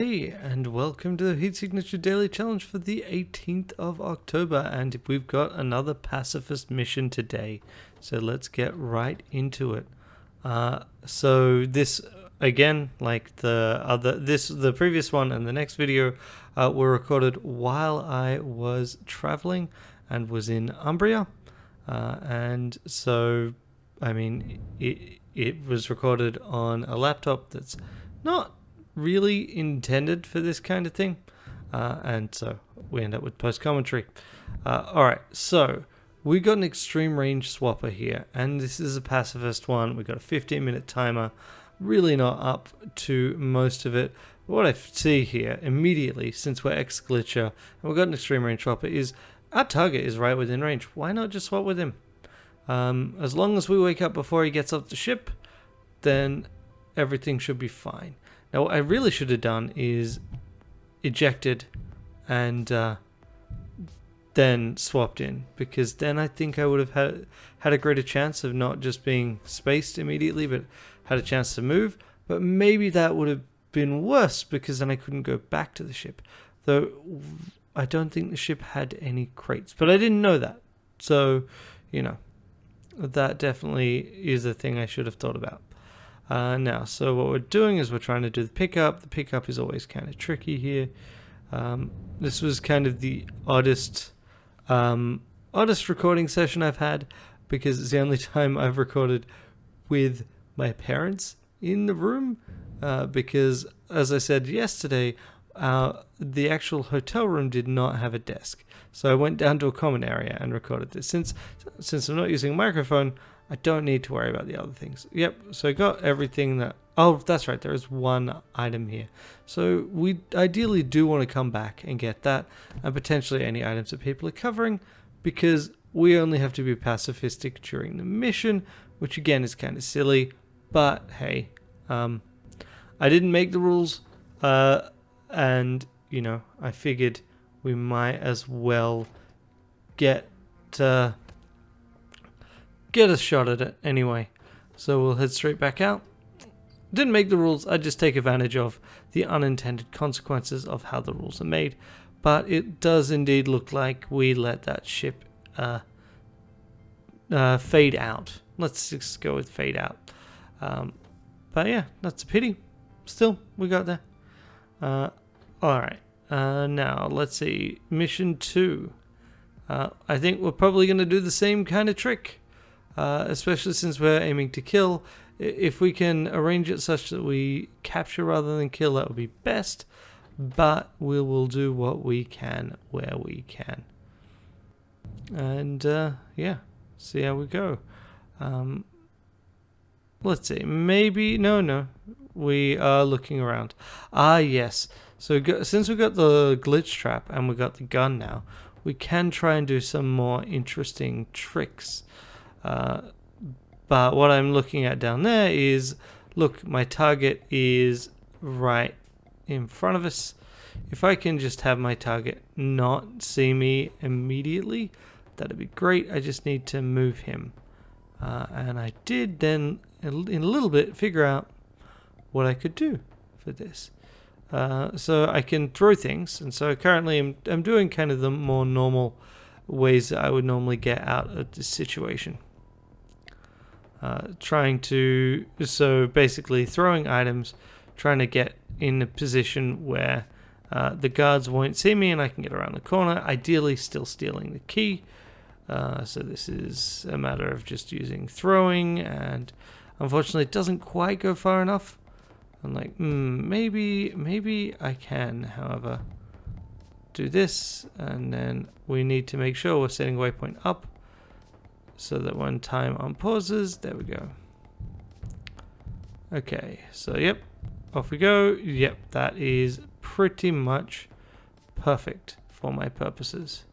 Hey, and welcome to the Heat Signature Daily Challenge for the 18th of October, and we've got another pacifist mission today, so let's get right into it. So this, again, like the previous one and the next video, were recorded while I was traveling and was in Umbria, and so, I mean, it was recorded on a laptop that's not really intended for this kind of thing, and so we end up with post commentary. Alright, so we got an extreme range swapper here, and this is a pacifist one. We got a 15-minute timer, really not up to most of it. But what I see here immediately, since we're ex-glitcher and we've got an extreme range swapper, is our target is right within range. Why not just swap with him? As long as we wake up before he gets off the ship, then everything should be fine. Now, what I really should have done is ejected and then swapped in, because then I think I would have had a greater chance of not just being spaced immediately, but had a chance to move. But maybe that would have been worse, because then I couldn't go back to the ship. Though I don't think the ship had any crates, but I didn't know that. So, you know, that definitely is a thing I should have thought about. Now, so what we're doing is we're trying to do the pickup. The pickup is always kind of tricky here. This was kind of the oddest recording session I've had, because it's the only time I've recorded with my parents in the room, because, as I said yesterday, the actual hotel room did not have a desk. So I went down to a common area and recorded this. Since I'm not using a microphone, I don't need to worry about the other things. Yep, so I got everything that... Oh, that's right, there is one item here. So we ideally do want to come back and get that, and potentially any items that people are covering, because we only have to be pacifistic during the mission, which again is kind of silly, but hey, I didn't make the rules, and, you know, I figured we might as well get a shot at it anyway. So we'll head straight back out. Didn't make the rules, I just take advantage of the unintended consequences of how the rules are made. But it does indeed look like we let that ship fade out. Let's just go with fade out. But yeah, that's a pity. Still, we got there. Alright, now let's see. Mission 2. I think we're probably going to do the same kind of trick. Especially since we're aiming to kill. If we can arrange it such that we capture rather than kill, that would be best. But we will do what we can where we can. And yeah, see how we go. Let's see, maybe... No. We are looking around. Ah, yes. So since we've got the glitch trap and we've got the gun now, we can try and do some more interesting tricks. But what I'm looking at down there is, look, my target is right in front of us. If I can just have my target not see me immediately, that'd be great. I just need to move him. And I did then, in a little bit, figure out what I could do for this. So I can throw things, and so currently I'm doing kind of the more normal ways that I would normally get out of this situation. So basically throwing items, trying to get in a position where the guards won't see me and I can get around the corner, ideally still stealing the key. So this is a matter of just using throwing, and unfortunately it doesn't quite go far enough. I'm like, maybe I can, however, do this, and then we need to make sure we're setting waypoint up, so that when time unpauses, there we go. Okay, so yep, off we go. Yep, that is pretty much perfect for my purposes.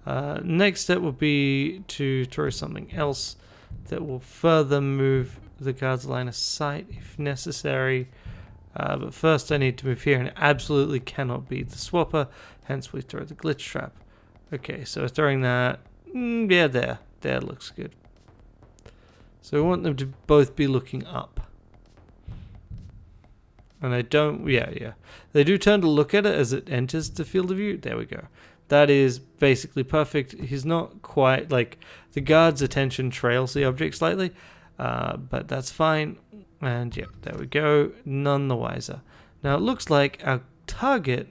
Next step would be to throw something else that will further move the guard's line of sight if necessary. But first I need to move here, and it absolutely cannot be the swapper, hence we throw the glitch trap. Okay, so throwing that, yeah, there looks good. So we want them to both be looking up. And I don't, yeah. They do turn to look at it as it enters the field of view. There we go. That is basically perfect. He's not quite, like, the guard's attention trails the object slightly, but that's fine. And yeah, there we go. None the wiser. Now it looks like our target's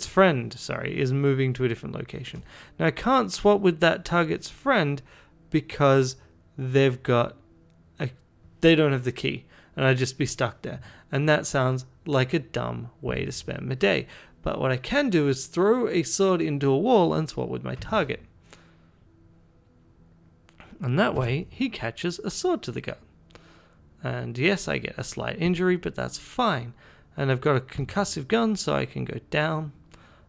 friend, is moving to a different location. Now I can't swap with that target's friend because they don't have the key, and I'd just be stuck there. And that sounds like a dumb way to spend my day. But what I can do is throw a sword into a wall and swap with my target. And that way, he catches a sword to the gut. And yes, I get a slight injury, but that's fine. And I've got a concussive gun, so I can go down.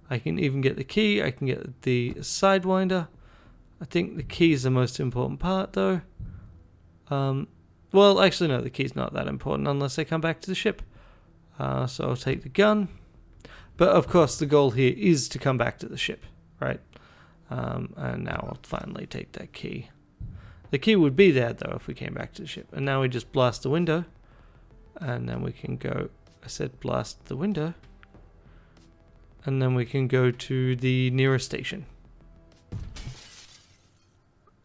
I can even get the key. I can get the sidewinder. I think the key is the most important part, though. Well, actually, no, the key's not that important unless I come back to the ship. So I'll take the gun. But, of course, the goal here is to come back to the ship, right? And now I'll finally take that key. The key would be there, though, if we came back to the ship. And now we just blast the window. And then we can go... I said blast the window. And then we can go to the nearest station.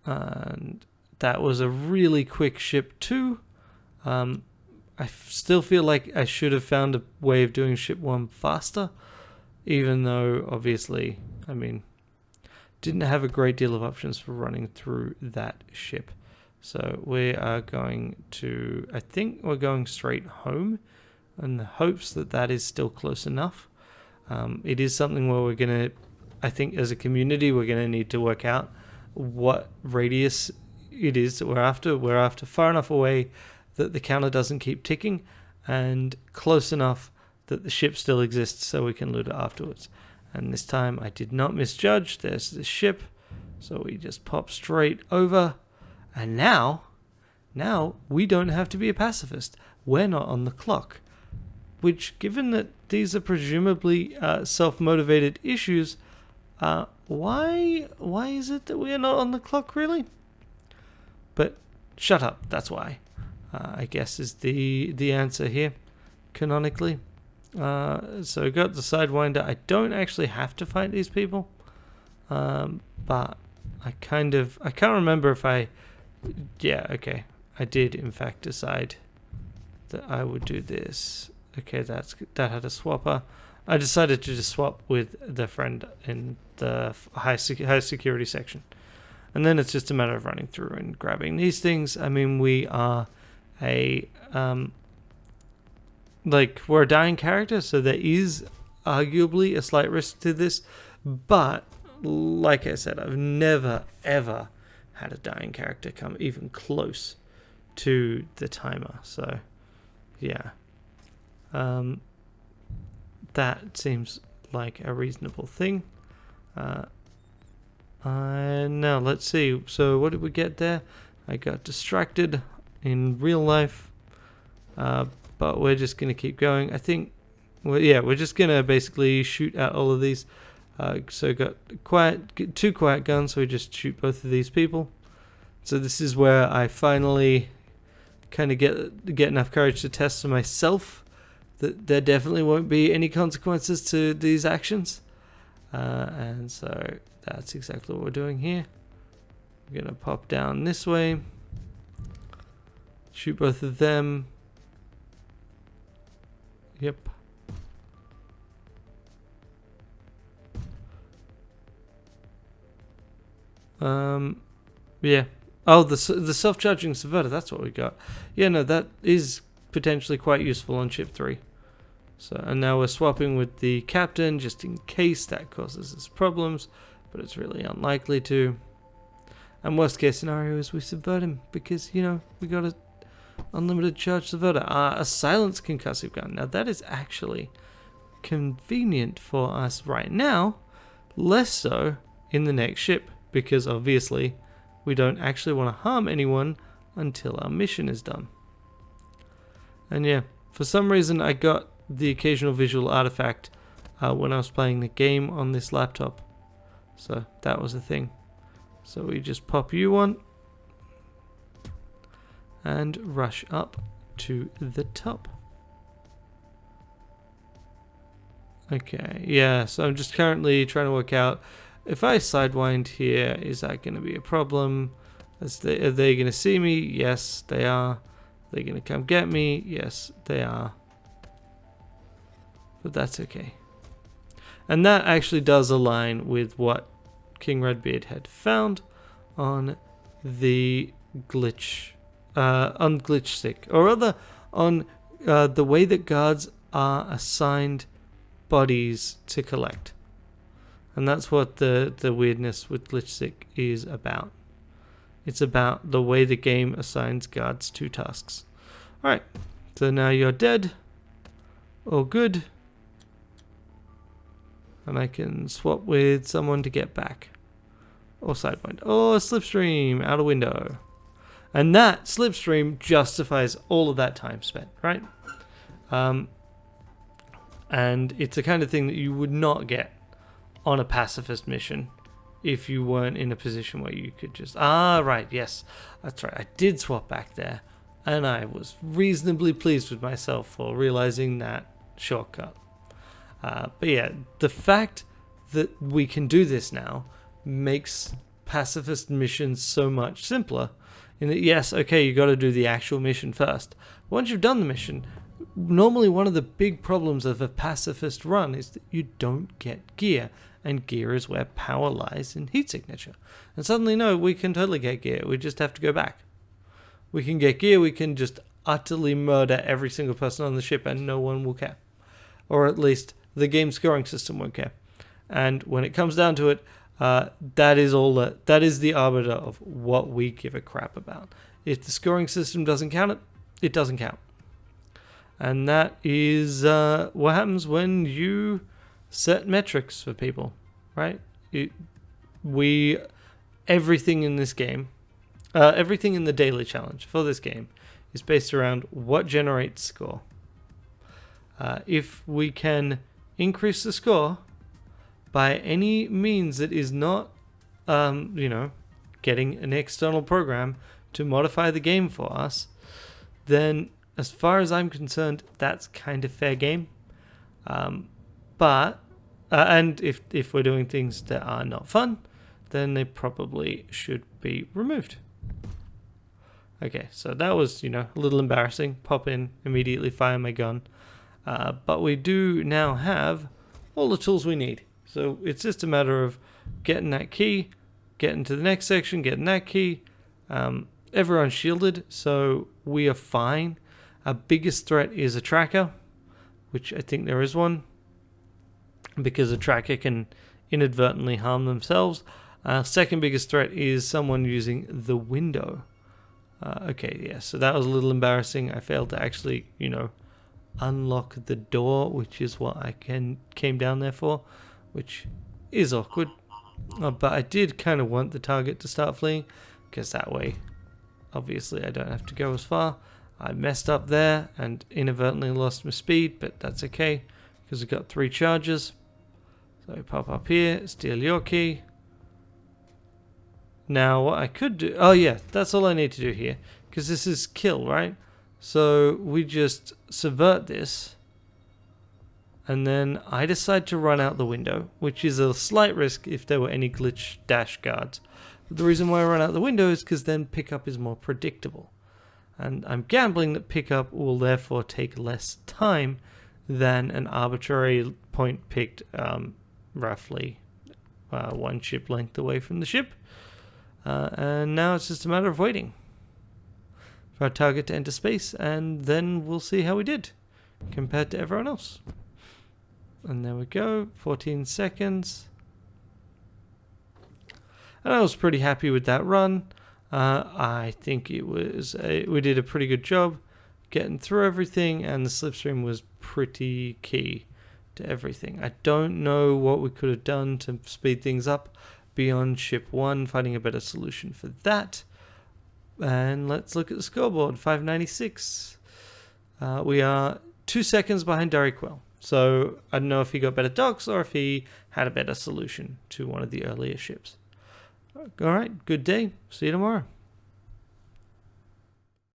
And that was a really quick ship, too. I still feel like I should have found a way of doing ship 1 faster. Even though, obviously, I mean... didn't have a great deal of options for running through that ship. So we are going to, I think we're going straight home in the hopes that that is still close enough. It is something where we're going to, I think as a community, we're going to need to work out what radius it is that we're after. We're after far enough away that the counter doesn't keep ticking and close enough that the ship still exists so we can loot it afterwards. And this time I did not misjudge. There's the ship. So we just pop straight over. And now we don't have to be a pacifist. We're not on the clock. Which, given that these are presumably self-motivated issues, why is it that we are not on the clock, really? But shut up, that's why. I guess is the answer here, canonically. So got the Sidewinder. I don't actually have to fight these people, but I can't remember if I did in fact decide that I would do this. Okay, that had a swapper. I decided to just swap with the friend in the high security section, and then it's just a matter of running through and grabbing these things. I mean, we are we're a dying character, so there is arguably a slight risk to this, but like I said, I've never ever had a dying character come even close to the timer, so yeah. That seems like a reasonable thing. Now let's see, so what did we get there? I got distracted in real life, but we're just going to keep going. I think, we're just going to basically shoot at all of these. So got two quiet guns, so we just shoot both of these people. So this is where I finally kind of get enough courage to test for myself that there definitely won't be any consequences to these actions. And so that's exactly what we're doing here. We're going to pop down this way, shoot both of them. Yep. Yeah. Oh, the self-charging subverter, that's what we got. Yeah, no, that is potentially quite useful on ship 3. So, and now we're swapping with the captain just in case that causes us problems, but it's really unlikely to. And worst case scenario is we subvert him because, we got a unlimited charge subverter. A silenced concussive gun. Now that is actually convenient for us right now, less so in the next ship, because obviously we don't actually want to harm anyone until our mission is done. And yeah, for some reason I got the occasional visual artifact when I was playing the game on this laptop. So that was a thing. So we just pop you one and rush up to the top. Okay, yeah, so I'm just currently trying to work out if I sidewind here, is that going to be a problem? Are they going to see me? Yes, they are. They're going to come get me? Yes, they are. But that's okay. And that actually does align with what King Redbeard had found on the glitch, on glitch stick, or rather on the way that guards are assigned bodies to collect. And that's what the weirdness with glitch stick is about. It's about the way the game assigns guards to tasks. Alright, so now you're dead. All good. And I can swap with someone to get back. Or sidewind. Or slipstream out a window. And that slipstream justifies all of that time spent, right? And it's the kind of thing that you would not get on a pacifist mission if you weren't in a position where you could just... Ah, right, yes. That's right. I did swap back there. And I was reasonably pleased with myself for realizing that shortcut. But yeah, the fact that we can do this now makes pacifist missions so much simpler. In that, yes, okay, you got to do the actual mission first. Once you've done the mission, normally one of the big problems of a pacifist run is that you don't get gear. And gear is where power lies in heat signature. And suddenly, no, we can totally get gear. We just have to go back. We can get gear, we can just utterly murder every single person on the ship and no one will care. Or at least the game scoring system won't care. And when it comes down to it, that is the arbiter of what we give a crap about. If the scoring system doesn't count it, it doesn't count. And that is what happens when you set metrics for people, right? Everything in this game, everything in the daily challenge for this game is based around what generates score. If we can increase the score by any means that is not, getting an external program to modify the game for us, then as far as I'm concerned, that's kind of fair game. But if we're doing things that are not fun, then they probably should be removed. Okay, so that was, a little embarrassing. Pop in, immediately fire my gun. But we do now have all the tools we need. So it's just a matter of getting that key, getting to the next section, getting that key. Everyone's shielded, so we are fine. Our biggest threat is a tracker, which I think there is one, because a tracker can inadvertently harm themselves. Second biggest threat is someone using the window. Okay, yeah, so that was a little embarrassing. I failed to actually, unlock the door, which is what I came down there for, which is awkward. But I did kind of want the target to start fleeing, because that way, obviously, I don't have to go as far. I messed up there and inadvertently lost my speed, but that's okay, because I've got 3 charges. So I pop up here, steal your key. Now what I could do... Oh yeah, that's all I need to do here, because this is kill, right? So we just subvert this, and then I decide to run out the window, which is a slight risk if there were any glitch dash guards. But the reason why I run out the window is because then pickup is more predictable. And I'm gambling that pickup will therefore take less time than an arbitrary point picked roughly 1 ship length away from the ship. And now it's just a matter of waiting for our target to enter space, and then we'll see how we did compared to everyone else. And there we go, 14 seconds. And I was pretty happy with that run. I think we did a pretty good job getting through everything, and the slipstream was pretty key to everything. I don't know what we could have done to speed things up beyond ship 1, finding a better solution for that. And let's look at the scoreboard, 596. We are 2 seconds behind Dariquel. So I don't know if he got better docks or if he had a better solution to one of the earlier ships. Alright, good day. See you tomorrow.